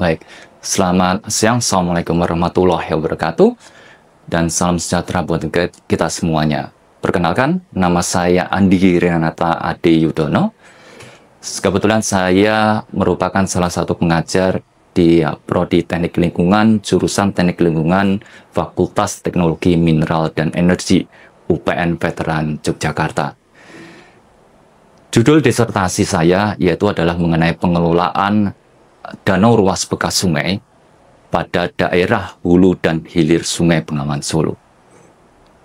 Baik, selamat siang, Assalamualaikum warahmatullahi wabarakatuh, dan salam sejahtera buat kita semuanya. Perkenalkan, nama saya Andi Renata Ade Yudono. Kebetulan saya merupakan salah satu pengajar di Prodi Teknik Lingkungan, jurusan Teknik Lingkungan, Fakultas Teknologi Mineral dan Energi, UPN Veteran Yogyakarta. Judul disertasi saya yaitu adalah mengenai pengelolaan danau ruas bekas sungai pada daerah hulu dan hilir Sungai Bengawan Solo.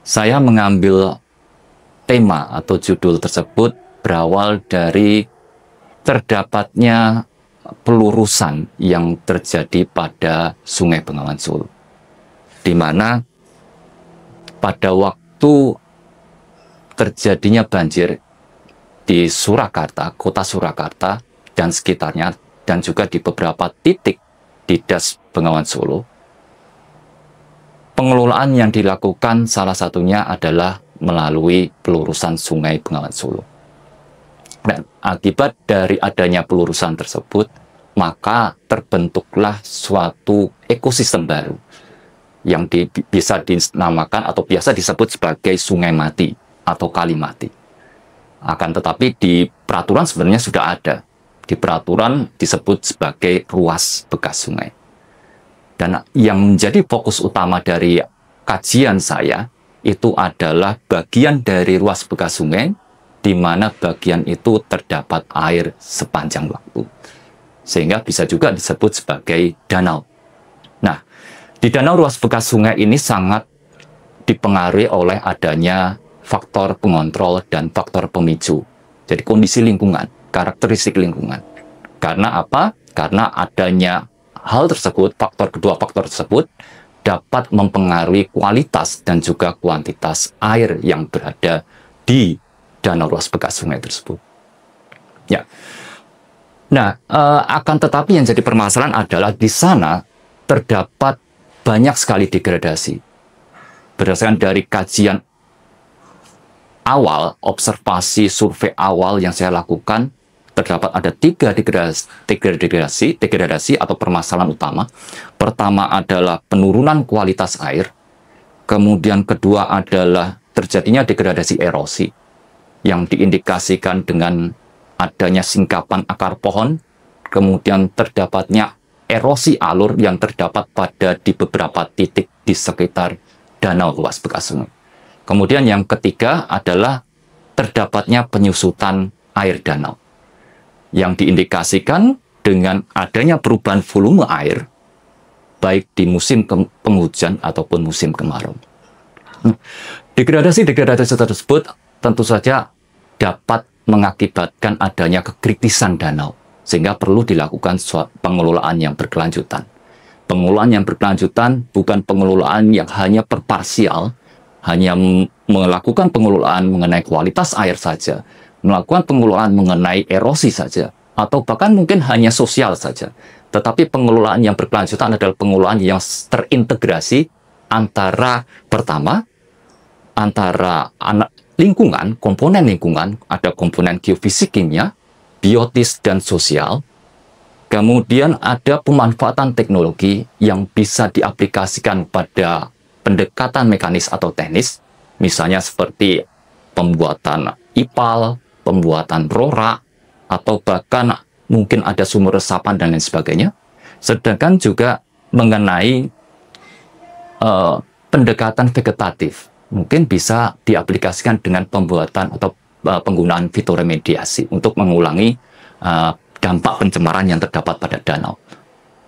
Saya mengambil tema atau judul tersebut berawal dari terdapatnya pelurusan yang terjadi pada Sungai Bengawan Solo, di mana pada waktu terjadinya banjir di Surakarta, kota Surakarta dan sekitarnya, dan juga di beberapa titik di Das Bengawan Solo, pengelolaan yang dilakukan salah satunya adalah melalui pelurusan Sungai Bengawan Solo. Dan akibat dari adanya pelurusan tersebut, maka terbentuklah suatu ekosistem baru yang bisa dinamakan atau biasa disebut sebagai sungai mati atau kali mati. Akan tetapi di peraturan sebenarnya sudah ada. Di peraturan disebut sebagai ruas bekas sungai. Dan yang menjadi fokus utama dari kajian saya itu adalah bagian dari ruas bekas sungai, di mana bagian itu terdapat air sepanjang waktu. Sehingga bisa juga disebut sebagai danau. Nah, di danau ruas bekas sungai ini sangat dipengaruhi oleh adanya faktor pengontrol dan faktor pemicu. Jadi kondisi lingkungan, karakteristik lingkungan. Karena apa? Karena adanya hal tersebut, kedua faktor tersebut dapat mempengaruhi kualitas dan juga kuantitas air yang berada di danau ruas bekas sungai tersebut. Ya. Nah, akan tetapi yang jadi permasalahan adalah di sana terdapat banyak sekali degradasi. Berdasarkan dari kajian awal, observasi survei awal yang saya lakukan, terdapat ada 3 degradasi atau permasalahan utama. Pertama adalah penurunan kualitas air, kemudian kedua adalah terjadinya degradasi erosi yang diindikasikan dengan adanya singkapan akar pohon, kemudian terdapatnya erosi alur yang terdapat di beberapa titik di sekitar danau luas bekas sungai. Kemudian yang ketiga adalah terdapatnya penyusutan air danau yang diindikasikan dengan adanya perubahan volume air baik di musim penghujan ataupun musim kemarau. Degradasi-degradasi tersebut tentu saja dapat mengakibatkan adanya kekritisan danau, sehingga perlu dilakukan pengelolaan yang berkelanjutan. Pengelolaan yang berkelanjutan bukan pengelolaan yang hanya parsial, hanya melakukan pengelolaan mengenai kualitas air saja, melakukan pengelolaan mengenai erosi saja, atau bahkan mungkin hanya sosial saja. Tetapi pengelolaan yang berkelanjutan adalah pengelolaan yang terintegrasi antara lingkungan, komponen lingkungan, ada komponen geofisik, kimia, biotis, dan sosial. Kemudian ada pemanfaatan teknologi yang bisa diaplikasikan pada pendekatan mekanis atau teknis, misalnya seperti pembuatan IPAL, pembuatan RORA, atau bahkan mungkin ada sumur resapan dan lain sebagainya. Sedangkan juga mengenai pendekatan vegetatif, mungkin bisa diaplikasikan dengan pembuatan atau penggunaan fitoremediasi untuk mengulangi dampak pencemaran yang terdapat pada danau.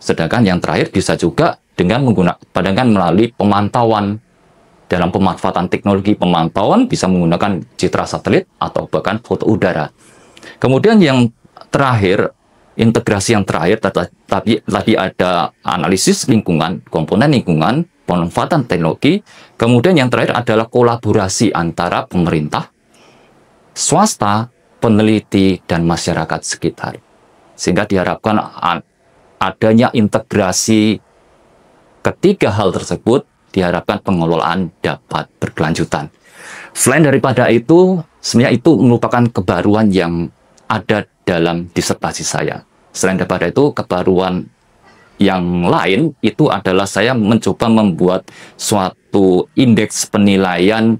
Sedangkan yang terakhir bisa juga dengan melalui pemantauan. Dalam pemanfaatan teknologi pemantauan bisa menggunakan citra satelit atau bahkan foto udara. Kemudian yang terakhir, integrasi yang terakhir tadi ada analisis lingkungan, komponen lingkungan, pemanfaatan teknologi. Kemudian yang terakhir adalah kolaborasi antara pemerintah, swasta, peneliti, dan masyarakat sekitar. Sehingga diharapkan adanya integrasi ketiga hal tersebut, diharapkan pengelolaan dapat berkelanjutan. Selain daripada itu, sebenarnya itu merupakan kebaruan yang ada dalam disertasi saya. Selain daripada itu, kebaruan Yang lain itu adalah saya mencoba membuat suatu indeks penilaian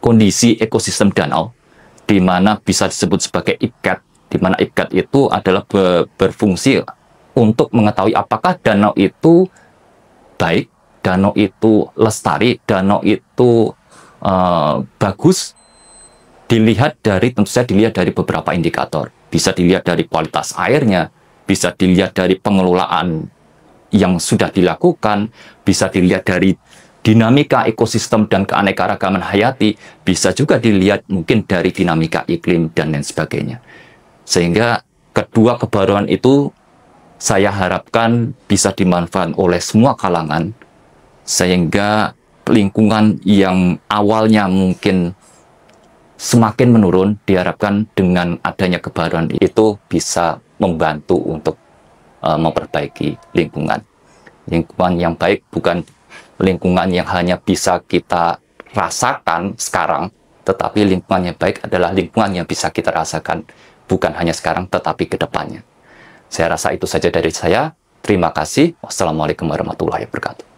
kondisi ekosistem danau, di mana bisa disebut sebagai IPCAT, di mana IPCAT itu adalah berfungsi untuk mengetahui apakah danau itu baik, danau itu lestari, danau itu bagus. Tentu saja dilihat dari beberapa indikator. Bisa dilihat dari kualitas airnya, bisa dilihat dari pengelolaan yang sudah dilakukan, bisa dilihat dari dinamika ekosistem dan keanekaragaman hayati, bisa juga dilihat mungkin dari dinamika iklim dan lain sebagainya. Sehingga kedua kebaruan itu saya harapkan bisa dimanfaatkan oleh semua kalangan, sehingga lingkungan yang awalnya mungkin semakin menurun, diharapkan dengan adanya kebaruan itu bisa membantu untuk memperbaiki lingkungan. Lingkungan yang baik bukan lingkungan yang hanya bisa kita rasakan sekarang, tetapi lingkungan yang baik adalah lingkungan yang bisa kita rasakan bukan hanya sekarang, tetapi ke depannya. Saya rasa itu saja dari saya. Terima kasih. Wassalamualaikum warahmatullahi wabarakatuh.